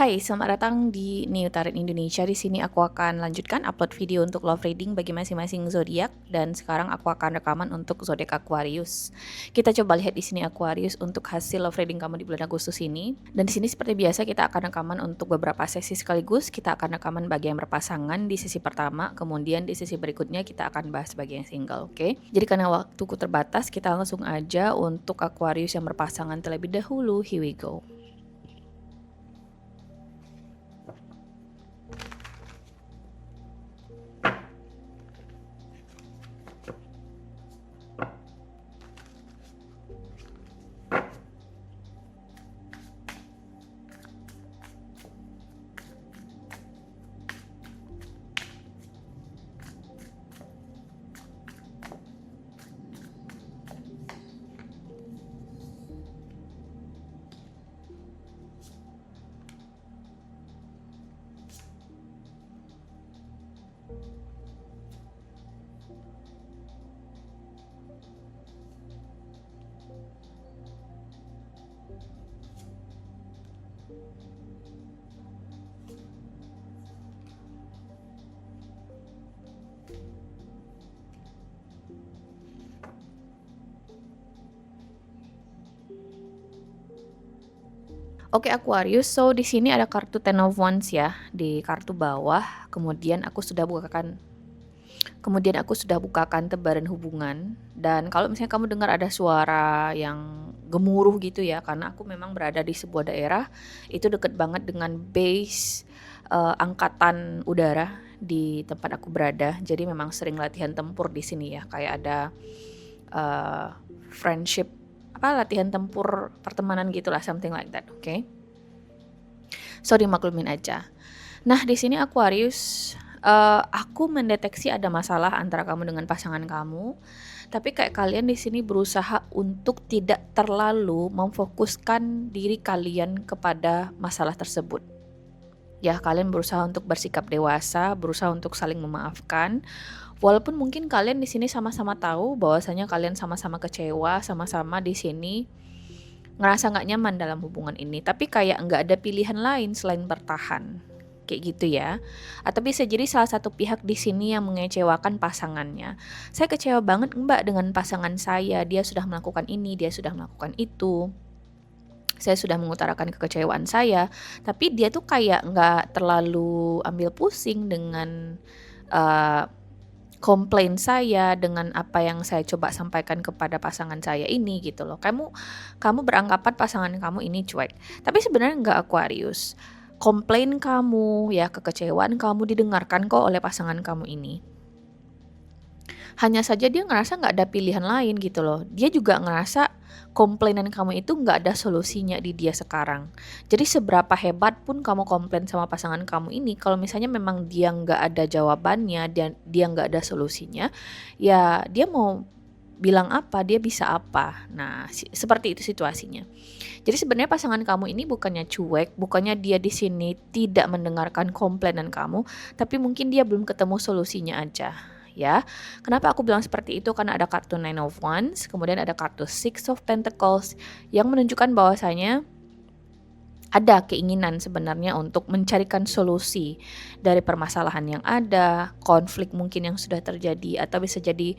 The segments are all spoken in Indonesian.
Hai, selamat datang di New Tarot Indonesia. Di sini aku akan lanjutkan upload video untuk love reading bagi masing-masing zodiak dan sekarang aku akan rekaman untuk zodiak Aquarius. Kita coba lihat di sini Aquarius untuk hasil love reading kamu di bulan Agustus ini. Dan di sini seperti biasa kita akan rekaman untuk beberapa sesi sekaligus. Kita akan rekaman bagi yang berpasangan di sesi pertama, kemudian di sesi berikutnya kita akan bahas bagi yang single, oke? Jadi karena waktuku terbatas, kita langsung aja untuk Aquarius yang berpasangan terlebih dahulu. Here we go. Oke Aquarius, so di sini ada kartu Ten of Wands ya di kartu bawah. Kemudian aku sudah bukakan tebaran hubungan. Dan kalau misalnya kamu dengar ada suara yang gemuruh gitu ya, karena aku memang berada di sebuah daerah itu deket banget dengan base angkatan udara di tempat aku berada. Jadi memang sering latihan tempur di sini ya, kayak ada friendship, latihan tempur pertemanan gitulah, something like that, oke? So dimaklumin aja. Nah di sini Aquarius, aku mendeteksi ada masalah antara kamu dengan pasangan kamu, tapi kayak kalian di sini berusaha untuk tidak terlalu memfokuskan diri kalian kepada masalah tersebut. Ya, kalian berusaha untuk bersikap dewasa, berusaha untuk saling memaafkan. Walaupun mungkin kalian di sini sama-sama tahu bahwasanya kalian sama-sama kecewa, sama-sama di sini ngerasa nggak nyaman dalam hubungan ini, tapi kayak nggak ada pilihan lain selain bertahan, kayak gitu ya. Atau bisa jadi salah satu pihak di sini yang mengecewakan pasangannya. Saya kecewa banget Mbak dengan pasangan saya, dia sudah melakukan ini, dia sudah melakukan itu. Saya sudah mengutarakan kekecewaan saya, tapi dia tuh kayak nggak terlalu ambil pusing dengan komplain saya, dengan apa yang saya coba sampaikan kepada pasangan saya ini gitu loh. Kamu beranggapan pasangan kamu ini cuek, tapi sebenarnya nggak Aquarius. Komplain kamu ya, kekecewaan kamu didengarkan kok oleh pasangan kamu ini. Hanya saja dia ngerasa nggak ada pilihan lain gitu loh. Dia juga ngerasa komplainan kamu itu nggak ada solusinya di dia sekarang. Jadi seberapa hebat pun kamu komplain sama pasangan kamu ini, kalau misalnya memang dia nggak ada jawabannya dan dia nggak ada solusinya, ya dia mau bilang apa, dia bisa apa. Nah, seperti itu situasinya. Jadi sebenarnya pasangan kamu ini bukannya cuek, bukannya dia di sini tidak mendengarkan komplainan kamu, tapi mungkin dia belum ketemu solusinya aja. Ya, kenapa aku bilang seperti itu? Karena ada kartu Nine of Wands, kemudian ada kartu Six of Pentacles yang menunjukkan bahwasanya ada keinginan sebenarnya untuk mencarikan solusi dari permasalahan yang ada, konflik mungkin yang sudah terjadi, atau bisa jadi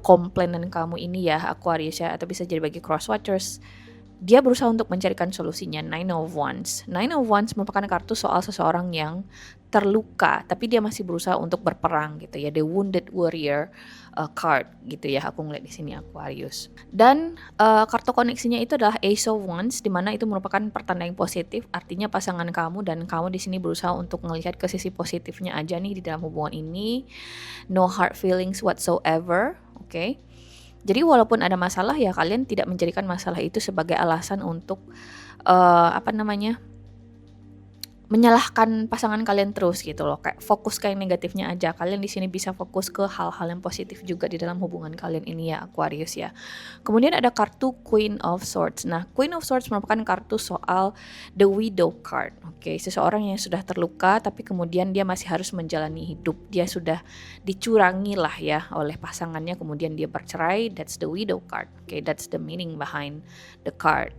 komplainan kamu ini ya Aquarius ya, atau bisa jadi bagi cross watchers. Dia berusaha untuk mencarikan solusinya. Nine of Wands. Nine of Wands merupakan kartu soal seseorang yang terluka, tapi dia masih berusaha untuk berperang gitu ya. The Wounded Warrior card gitu ya. Aku ngeliat di sini Aquarius. Dan kartu koneksinya itu adalah Ace of Wands, di mana itu merupakan pertanda yang positif. Artinya pasangan kamu dan kamu di sini berusaha untuk melihat ke sisi positifnya aja nih di dalam hubungan ini. No hard feelings whatsoever. Oke. Jadi walaupun ada masalah ya kalian tidak menjadikan masalah itu sebagai alasan untuk menyalahkan pasangan kalian terus gitu loh. Kayak fokus ke yang negatifnya aja. Kalian di sini bisa fokus ke hal-hal yang positif juga di dalam hubungan kalian ini ya Aquarius ya. Kemudian ada kartu Queen of Swords. Nah, Queen of Swords merupakan kartu soal The Widow card. Oke, seseorang yang sudah terluka tapi kemudian dia masih harus menjalani hidup. Dia sudah dicurangi lah ya oleh pasangannya, kemudian dia bercerai. That's the Widow card. Oke, that's the meaning behind the card.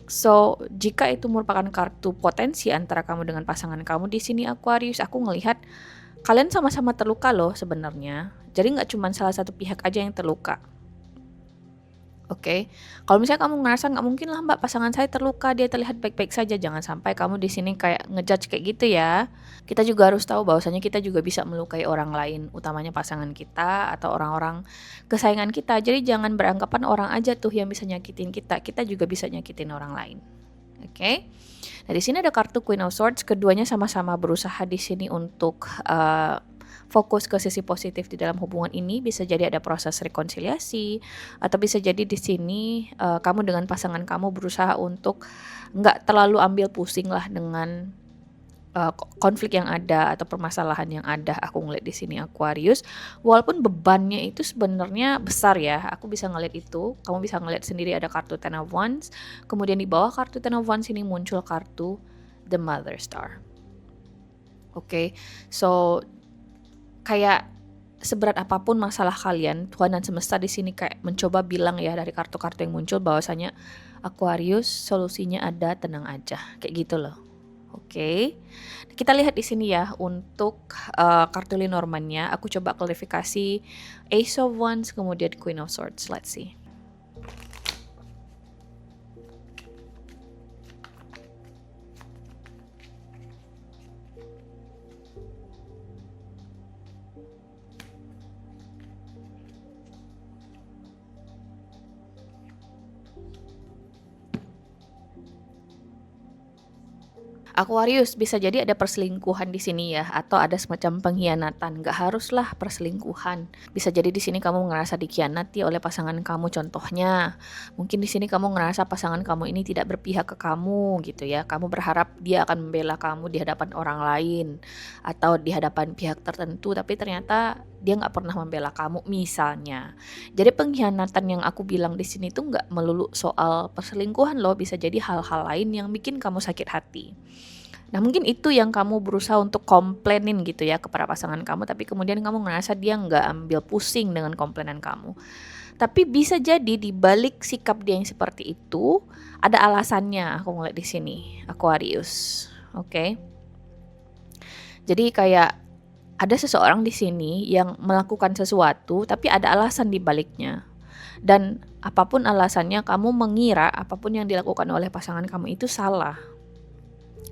So, jika itu merupakan kartu potensi antara kamu dengan pasangan kamu di sini Aquarius, aku ngelihat kalian sama-sama terluka loh sebenarnya. Jadi nggak cuma salah satu pihak aja yang terluka. Oke, kalau misalnya kamu ngerasa nggak mungkin lah Mbak pasangan saya terluka, dia terlihat baik-baik saja, jangan sampai kamu di sini kayak ngejudge kayak gitu ya. Kita juga harus tahu bahwasanya kita juga bisa melukai orang lain, utamanya pasangan kita atau orang-orang kesayangan kita. Jadi jangan beranggapan orang aja tuh yang bisa nyakitin kita juga bisa nyakitin orang lain. Oke. Nah, di sini ada kartu Queen of Swords, keduanya sama-sama berusaha di sini untuk fokus ke sisi positif di dalam hubungan ini. Bisa jadi ada proses rekonsiliasi, atau bisa jadi di sini kamu dengan pasangan kamu berusaha untuk nggak terlalu ambil pusing lah dengan konflik yang ada atau permasalahan yang ada. Aku ngeliat di sini Aquarius, walaupun bebannya itu sebenarnya besar ya, aku bisa ngeliat itu. Kamu bisa ngeliat sendiri ada kartu Ten of Wands, kemudian di bawah kartu Ten of Wands ini muncul kartu The Mother Star. Oke, so kayak seberat apapun masalah kalian, Tuhan dan semesta di sini kayak mencoba bilang ya dari kartu-kartu yang muncul bahwasanya Aquarius solusinya ada, tenang aja, kayak gitu loh. Oke. Kita lihat di sini ya untuk kartu Lenormand-nya. Aku coba klarifikasi Ace of Wands kemudian Queen of Swords. Let's see. Aquarius, bisa jadi ada perselingkuhan di sini ya, atau ada semacam pengkhianatan. Gak haruslah perselingkuhan. Bisa jadi di sini kamu ngerasa dikhianati oleh pasangan kamu. Contohnya, mungkin di sini kamu ngerasa pasangan kamu ini tidak berpihak ke kamu gitu ya. Kamu berharap dia akan membela kamu di hadapan orang lain atau di hadapan pihak tertentu, tapi ternyata dia nggak pernah membela kamu misalnya. Jadi pengkhianatan yang aku bilang di sini tuh nggak melulu soal perselingkuhan loh, bisa jadi hal-hal lain yang bikin kamu sakit hati. Nah mungkin itu yang kamu berusaha untuk komplainin gitu ya kepada pasangan kamu, tapi kemudian kamu ngerasa dia nggak ambil pusing dengan komplainan kamu. Tapi bisa jadi di balik sikap dia yang seperti itu ada alasannya. Aku ngeliat di sini Aquarius, oke? Jadi kayak ada seseorang di sini yang melakukan sesuatu, tapi ada alasan di baliknya. Dan apapun alasannya, kamu mengira apapun yang dilakukan oleh pasangan kamu itu salah.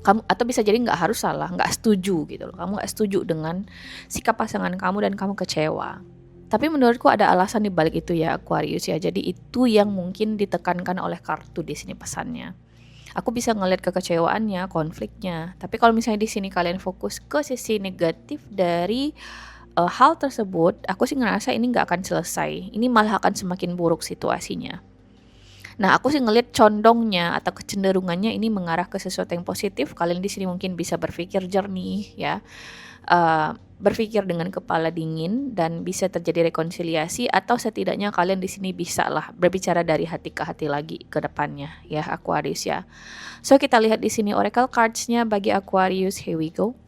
Kamu atau bisa jadi nggak harus salah, nggak setuju gitu loh. Kamu nggak setuju dengan sikap pasangan kamu dan kamu kecewa. Tapi menurutku ada alasan di balik itu ya Aquarius ya. Jadi itu yang mungkin ditekankan oleh kartu di sini pesannya. Aku bisa ngeliat kekecewaannya, konfliknya. Tapi kalau misalnya di sini kalian fokus ke sisi negatif dari hal tersebut, aku sih ngerasa ini nggak akan selesai. Ini malah akan semakin buruk situasinya. Nah, aku sih ngeliat condongnya atau kecenderungannya ini mengarah ke sesuatu yang positif. Kalian di sini mungkin bisa berpikir jernih ya. Berpikir dengan kepala dingin dan bisa terjadi rekonsiliasi, atau setidaknya kalian di sini bisa lah berbicara dari hati ke hati lagi ke depannya ya Aquarius ya. So kita lihat di sini oracle cards-nya bagi Aquarius. Here we go.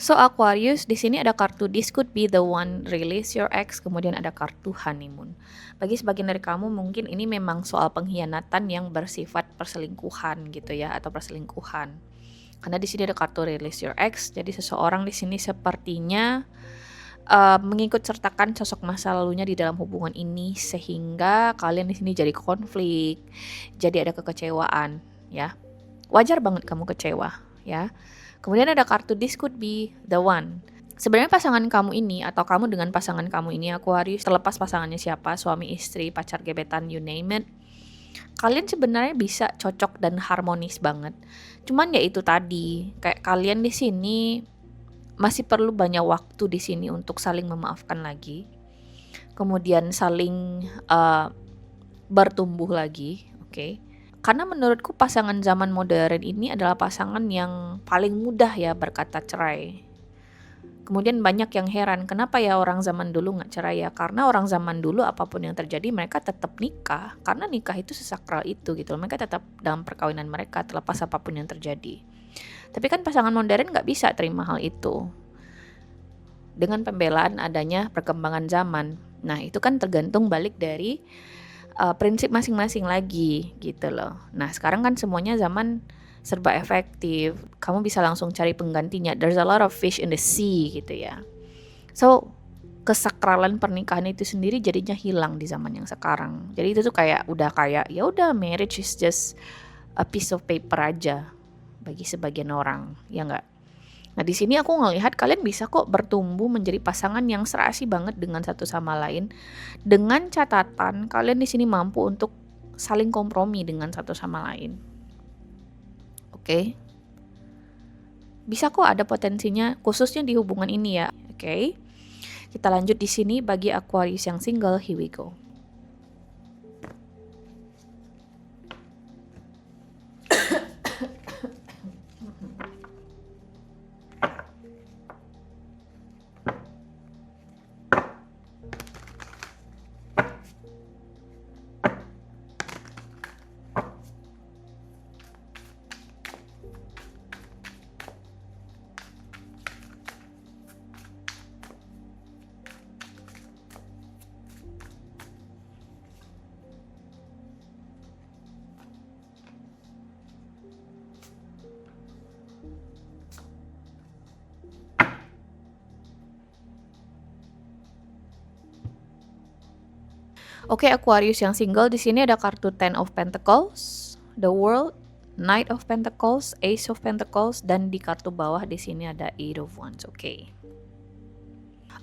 So Aquarius, di sini ada kartu This Could Be The One, Release Your Ex, kemudian ada kartu Honeymoon. Bagi sebagian dari kamu mungkin ini memang soal pengkhianatan yang bersifat perselingkuhan gitu ya, atau perselingkuhan. Karena di sini ada kartu Release Your Ex, jadi seseorang di sini sepertinya mengikut sertakan sosok masa lalunya di dalam hubungan ini, sehingga kalian di sini jadi konflik, jadi ada kekecewaan ya. Wajar banget kamu kecewa ya. Kemudian ada kartu This Could Be The One. Sebenarnya pasangan kamu ini atau kamu dengan pasangan kamu ini Aquarius, terlepas pasangannya siapa, suami, istri, pacar, gebetan, you name it, kalian sebenarnya bisa cocok dan harmonis banget. Cuman ya itu tadi, kayak kalian di sini masih perlu banyak waktu di sini untuk saling memaafkan lagi. Kemudian saling bertumbuh lagi, oke? Karena menurutku pasangan zaman modern ini adalah pasangan yang paling mudah ya berkata cerai. Kemudian banyak yang heran, kenapa ya orang zaman dulu nggak cerai ya? Karena orang zaman dulu apapun yang terjadi mereka tetap nikah, karena nikah itu sesakral itu gitu. Mereka tetap dalam perkawinan mereka terlepas apapun yang terjadi. Tapi kan pasangan modern nggak bisa terima hal itu. Dengan pembelaan adanya perkembangan zaman. Nah itu kan tergantung balik dari prinsip masing-masing lagi gitu loh. Nah sekarang kan semuanya zaman serba efektif, kamu bisa langsung cari penggantinya. There's a lot of fish in the sea gitu ya. So kesakralan pernikahan itu sendiri jadinya hilang di zaman yang sekarang. Jadi itu tuh kayak ya udah marriage is just a piece of paper aja bagi sebagian orang, ya enggak? Nah di sini aku ngelihat kalian bisa kok bertumbuh menjadi pasangan yang serasi banget dengan satu sama lain, dengan catatan kalian di sini mampu untuk saling kompromi dengan satu sama lain. Oke. Bisa kok ada potensinya khususnya di hubungan ini ya. Oke. Kita lanjut di sini bagi Aquarius yang single, here we go. Oke, Aquarius yang single di sini ada kartu Ten of Pentacles, The World, Knight of Pentacles, Ace of Pentacles, dan di kartu bawah di sini ada Eight of Wands. Oke.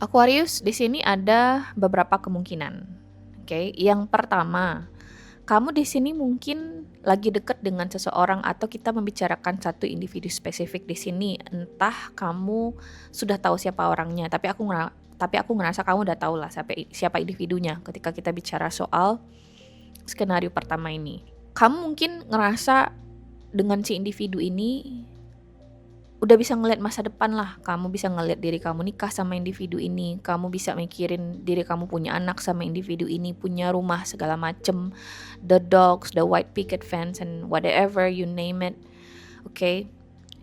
Aquarius di sini ada beberapa kemungkinan. Oke, yang pertama, kamu di sini mungkin lagi deket dengan seseorang atau kita membicarakan satu individu spesifik di sini. Entah kamu sudah tahu siapa orangnya, tapi aku ngerasa kamu udah tahu lah siapa individunya ketika kita bicara soal skenario pertama ini. Kamu mungkin ngerasa dengan si individu ini udah bisa ngeliat masa depan lah. Kamu bisa ngeliat diri kamu nikah sama individu ini. Kamu bisa mikirin diri kamu punya anak sama individu ini, punya rumah segala macem, the dogs, the white picket fence, and whatever you name it. Okay?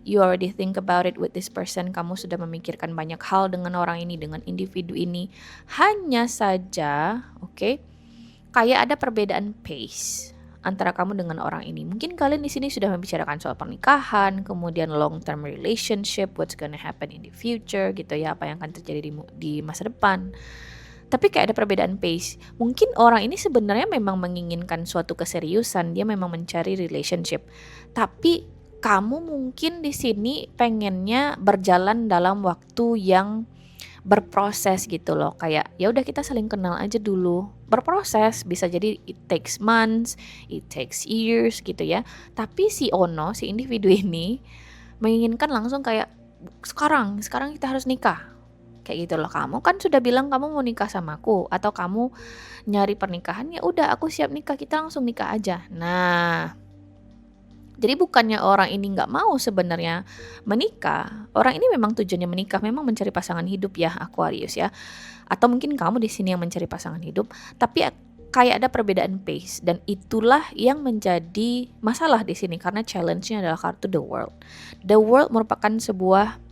You already think about it with this person. Kamu sudah memikirkan banyak hal dengan orang ini, dengan individu ini. Hanya saja, oke, kayak ada perbedaan pace antara kamu dengan orang ini. Mungkin kalian di sini sudah membicarakan soal pernikahan, kemudian long term relationship, what's gonna happen in the future, gitu ya, apa yang akan terjadi di masa depan. Tapi kayak ada perbedaan pace. Mungkin orang ini sebenarnya memang menginginkan suatu keseriusan, dia memang mencari relationship. Tapi kamu mungkin di sini pengennya berjalan dalam waktu yang berproses gitu loh. Kayak ya udah kita saling kenal aja dulu. Berproses, bisa jadi it takes months, it takes years gitu ya. Tapi si individu ini menginginkan langsung kayak sekarang kita harus nikah. Kayak gitu loh. Kamu kan sudah bilang kamu mau nikah sama aku, atau kamu nyari pernikahan, ya udah aku siap nikah, kita langsung nikah aja. Nah, jadi bukannya orang ini nggak mau sebenarnya menikah. Orang ini memang tujuannya menikah, memang mencari pasangan hidup ya, Aquarius ya. Atau mungkin kamu di sini yang mencari pasangan hidup, tapi kayak ada perbedaan pace, dan itulah yang menjadi masalah di sini karena challenge-nya adalah kartu The World. The World merupakan sebuah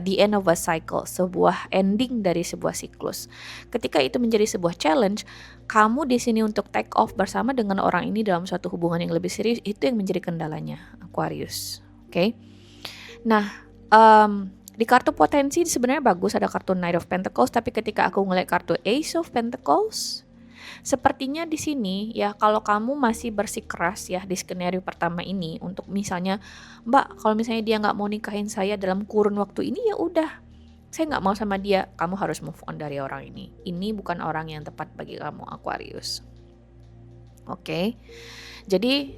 the end of a cycle, sebuah ending dari sebuah siklus. Ketika itu menjadi sebuah challenge, kamu di sini untuk take off bersama dengan orang ini dalam suatu hubungan yang lebih serius, itu yang menjadi kendalanya, Aquarius. Oke. Nah, di kartu potensi sebenarnya bagus ada kartu Knight of Pentacles, tapi ketika aku ngeliat kartu Ace of Pentacles, sepertinya di sini ya, kalau kamu masih bersikeras ya di skenario pertama ini untuk misalnya, Mbak, kalau misalnya dia nggak mau nikahin saya dalam kurun waktu ini, ya udah, saya nggak mau sama dia. Kamu harus move on dari orang ini. Ini bukan orang yang tepat bagi kamu, Aquarius. Oke. Jadi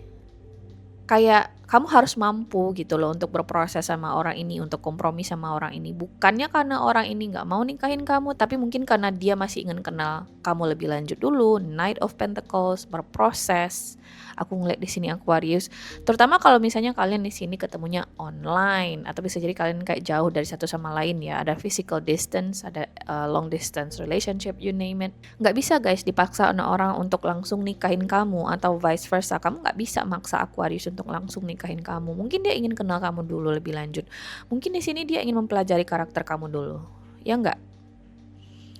kayak kamu harus mampu gitu loh untuk berproses sama orang ini, untuk kompromi sama orang ini. Bukannya karena orang ini nggak mau nikahin kamu, tapi mungkin karena dia masih ingin kenal kamu lebih lanjut dulu. Knight of Pentacles, berproses. Aku ngeliat di sini Aquarius. Terutama kalau misalnya kalian di sini ketemunya online, atau bisa jadi kalian kayak jauh dari satu sama lain ya. Ada physical distance, ada long distance relationship, you name it. Nggak bisa guys dipaksa orang untuk langsung nikahin kamu, atau vice versa. Kamu nggak bisa maksa Aquarius untuk langsung nikahin kamu. Mungkin dia ingin kenal kamu dulu lebih lanjut. Mungkin di sini dia ingin mempelajari karakter kamu dulu. Ya nggak?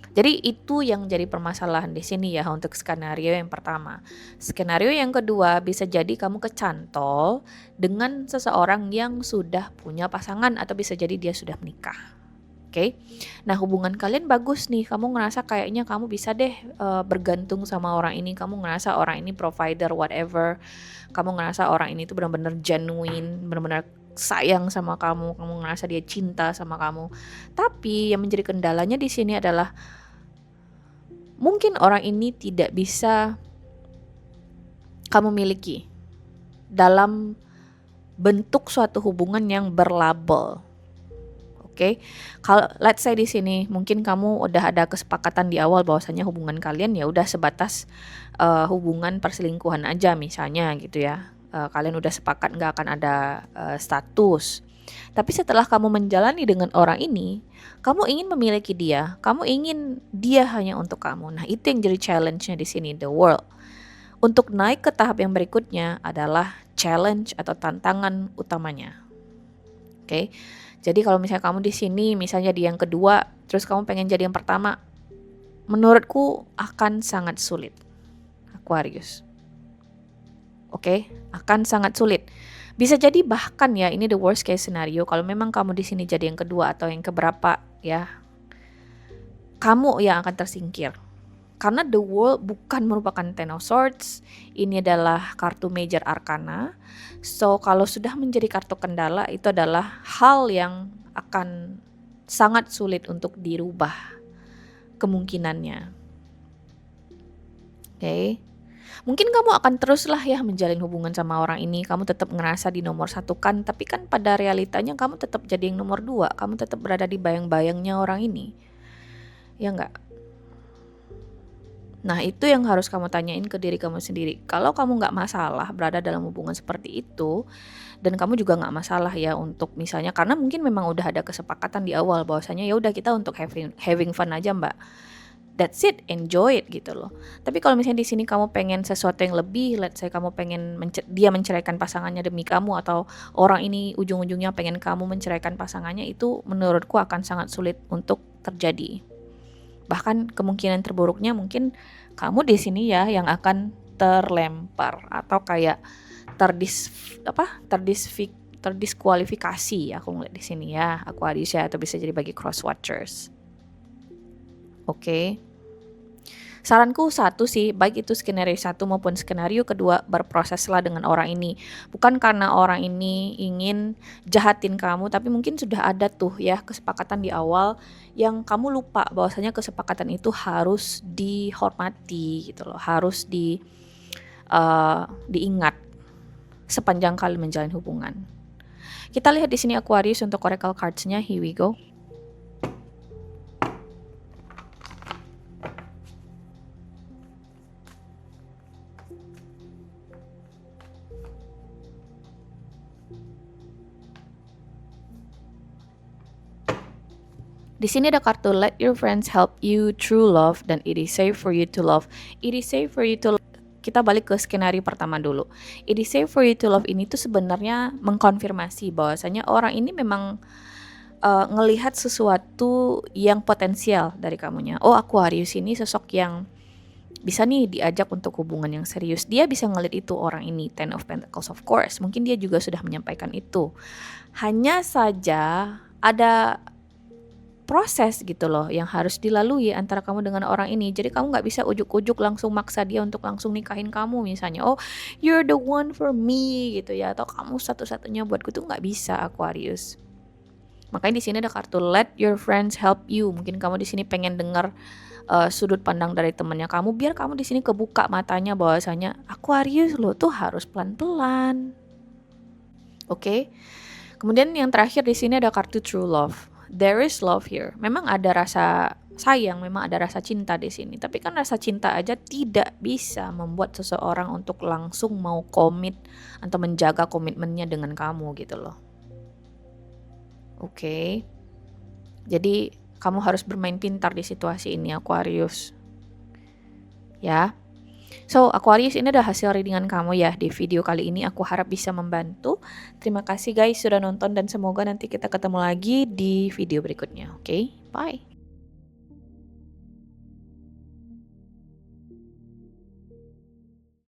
Jadi itu yang jadi permasalahan di sini ya untuk skenario yang pertama. Skenario yang kedua, bisa jadi kamu kecantol dengan seseorang yang sudah punya pasangan, atau bisa jadi dia sudah menikah. Oke. Nah, hubungan kalian bagus nih. Kamu ngerasa kayaknya kamu bisa deh bergantung sama orang ini. Kamu ngerasa orang ini provider whatever. Kamu ngerasa orang ini tuh benar-benar genuine, benar-benar sayang sama kamu. Kamu ngerasa dia cinta sama kamu. Tapi yang menjadi kendalanya di sini adalah mungkin orang ini tidak bisa kamu miliki dalam bentuk suatu hubungan yang berlabel. Oke, kalau let's say di sini mungkin kamu udah ada kesepakatan di awal bahwasanya hubungan kalian ya udah sebatas hubungan perselingkuhan aja misalnya gitu ya. Kalian udah sepakat nggak akan ada status. Tapi setelah kamu menjalani dengan orang ini, kamu ingin memiliki dia, kamu ingin dia hanya untuk kamu. Nah, itu yang jadi challenge-nya di sini, the world. Untuk naik ke tahap yang berikutnya adalah challenge atau tantangan utamanya. Oke. Jadi kalau misalnya kamu di sini, misalnya di yang kedua, terus kamu pengen jadi yang pertama, menurutku akan sangat sulit, Aquarius. Oke, akan sangat sulit. Bisa jadi bahkan ya, ini the worst case scenario, kalau memang kamu di sini jadi yang kedua atau yang keberapa ya, kamu yang akan tersingkir. Karena the world bukan merupakan Ten of Swords, ini adalah kartu major arcana. So kalau sudah menjadi kartu kendala, itu adalah hal yang akan sangat sulit untuk dirubah kemungkinannya. Oke. Mungkin kamu akan teruslah ya menjalin hubungan sama orang ini. Kamu tetap ngerasa di nomor satu kan, tapi kan pada realitanya kamu tetap jadi yang nomor dua. Kamu tetap berada di bayang-bayangnya orang ini. Ya enggak? Nah, itu yang harus kamu tanyain ke diri kamu sendiri. Kalau kamu nggak masalah berada dalam hubungan seperti itu, dan kamu juga nggak masalah ya untuk misalnya, karena mungkin memang udah ada kesepakatan di awal bahwasanya ya udah kita untuk having fun aja mbak. That's it, enjoy it gitu loh. Tapi kalau misalnya di sini kamu pengen sesuatu yang lebih, let's say kamu pengen dia menceraikan pasangannya demi kamu, atau orang ini ujung-ujungnya pengen kamu menceraikan pasangannya, itu menurutku akan sangat sulit untuk terjadi. Bahkan kemungkinan terburuknya mungkin kamu di sini ya yang akan terlempar atau kayak terdiskualifikasi ya, aku ngeliat di sini ya, Aquarius ya, atau bisa jadi bagi cross watchers. Oke. Saranku satu sih, baik itu skenario satu maupun skenario kedua, berproseslah dengan orang ini. Bukan karena orang ini ingin jahatin kamu, tapi mungkin sudah ada tuh ya kesepakatan di awal yang kamu lupa bahwasanya kesepakatan itu harus dihormati gitu loh, harus diingat sepanjang kali menjalin hubungan. Kita lihat di sini Aquarius untuk oracle cards-nya, here we go. Di sini ada kartu let your friends help you through love, dan it is safe for you to love. It is safe for you to love. Kita balik ke skenario pertama dulu. It is safe for you to love ini tuh sebenarnya mengkonfirmasi bahwasanya orang ini memang ngelihat sesuatu yang potensial dari kamunya. Oh, Aquarius ini sosok yang bisa nih diajak untuk hubungan yang serius. Dia bisa ngelihat itu orang ini, Ten of Pentacles of course. Mungkin dia juga sudah menyampaikan itu. Hanya saja ada proses gitu loh yang harus dilalui antara kamu dengan orang ini. Jadi kamu gak bisa ujuk-ujuk langsung maksa dia untuk langsung nikahin kamu misalnya. Oh, you're the one for me gitu ya, atau kamu satu-satunya buatku, tuh gak bisa Aquarius. Makanya di sini ada kartu let your friends help you. Mungkin kamu di sini pengen dengar sudut pandang dari temannya kamu, biar kamu di sini kebuka matanya bahwasanya Aquarius lo tuh harus pelan-pelan. Oke. Kemudian yang terakhir di sini ada kartu true love. There is love here. Memang ada rasa sayang, memang ada rasa cinta di sini. Tapi kan rasa cinta aja tidak bisa membuat seseorang untuk langsung mau komit atau menjaga komitmennya dengan kamu gitu loh. Oke. Jadi kamu harus bermain pintar di situasi ini, Aquarius. Ya. So, Aquarius, ini adalah hasil readingan kamu ya di video kali ini. Aku harap bisa membantu. Terima kasih guys sudah nonton dan semoga nanti kita ketemu lagi di video berikutnya. Oke, bye.